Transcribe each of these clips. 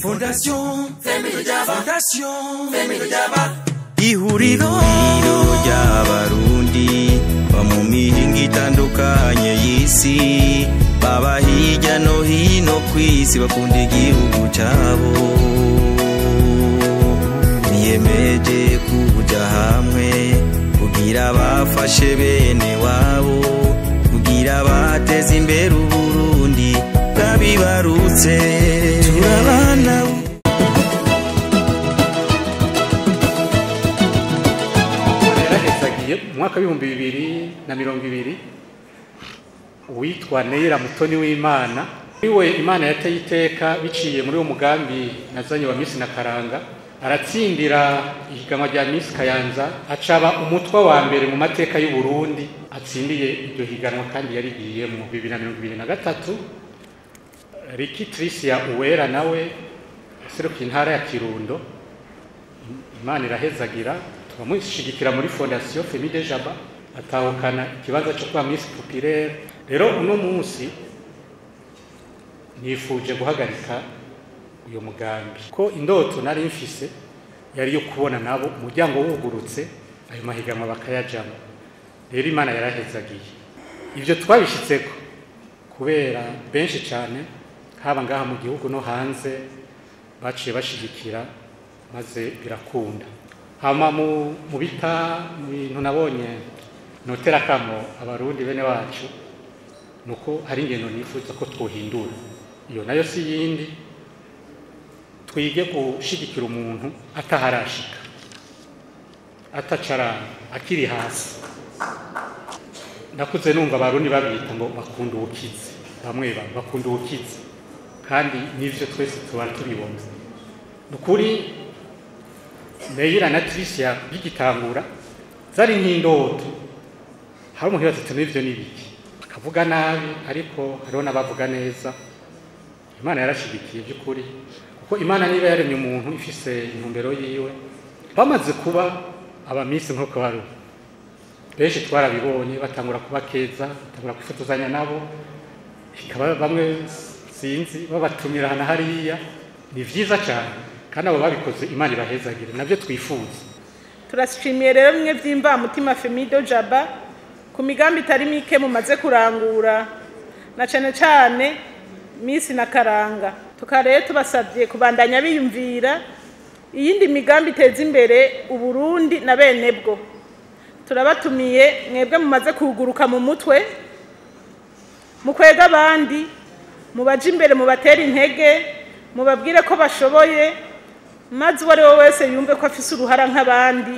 Fondation Femilo Jaba, Fondation Femilo Jaba, ihuriro ry'abarundi mu mihingo itandukanye y'isi, baba hirya no hino kw'isi bakunda igihugu cyabo, biyemeje kuja hamwe kugira bafashe bene wabo, kugira bateze imbere Uburundi bwabibarutse. Turabana mwaka w'ibihumbi 2020 witwa Neira Mutoni w'Imana, iwe Imana yateye iteka biciye muri uwo mugambi nazanye wa Miss Nakaranga, aratsindira ihiganwa rya Miss Kayanza, acaba umutwa wa mbere mu mateka y'u Burundi atsindiye iryo higanwa kandi yarigiye mu 2023. Ricky Tricia Uwera nawe seruka intara ya Kirundo, Imana irahezagira, twamushigikira muri Fondation Femilo Jaba, atahukana ikibanza cyo kwa Miss Populaire. Rero uno munsi nifuje guhagarika uyo mugambi ko indoto nari mfise yari yo kubona nabo umuryango wugurutse ayo mahiganwa bakayajamo. Rero Imana yarahezagiye, ivyo twabishitseko kubera benshi cyane haba ngaha mu gihugu no hanze baciye bashigikira maze birakunda. Hama mu bintu nabonye notera kamo abarundi bene wacu nuko hari ingendo nifuza ko twohindura. Iyo nayo si yindi, twige gushigikira umuntu ataharashika, atacara akiri hasi. Nakuze numva abarundi babita ngo bakunda ubukizi, bamwe bakunda ubukizi, kandi nivyo twese tuba tubibona. Nukuri Neira na Tricia bigitangura zari nk'indoto, hari umuntu batatu n'ivyo nibiki akavuga nabi, ariko hariho n'abavuga neza. Imana yarashigikiye by'ukuri, kuko Imana niba yaremye umuntu ifise intumbero yiwe. Bamaze kuba abamisi nk'uko bari benshi twarabibonye, batangura kuba keza, batangura kwifotozanya nabo, ikaba bamwe sinzi babatumira hana hariya. Ni vyiza cyane kandi abo babikoze Imana ibahezagire, navyo twifuza. Turashimiye rero mwe vyimba mutima Femilo Jaba ku migambi itari mike mumaze kurangura, na cyane Miss Nakaranga. Tukareye tubasabye kubandanya biyumvira iyindi migambi iteza imbere Uburundi na benebwo. Turabatumiye mwebwe mumaze kuguruka mu mutwe, mukwega abandi, mubaje imbere, mubatera intege, mubabwire ko bashoboye, maze uwo ari we wese yumve ko afise uruhara nk'abandi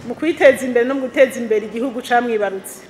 mu kwiteza imbere no mu guteza imbere igihugu camwibarutse.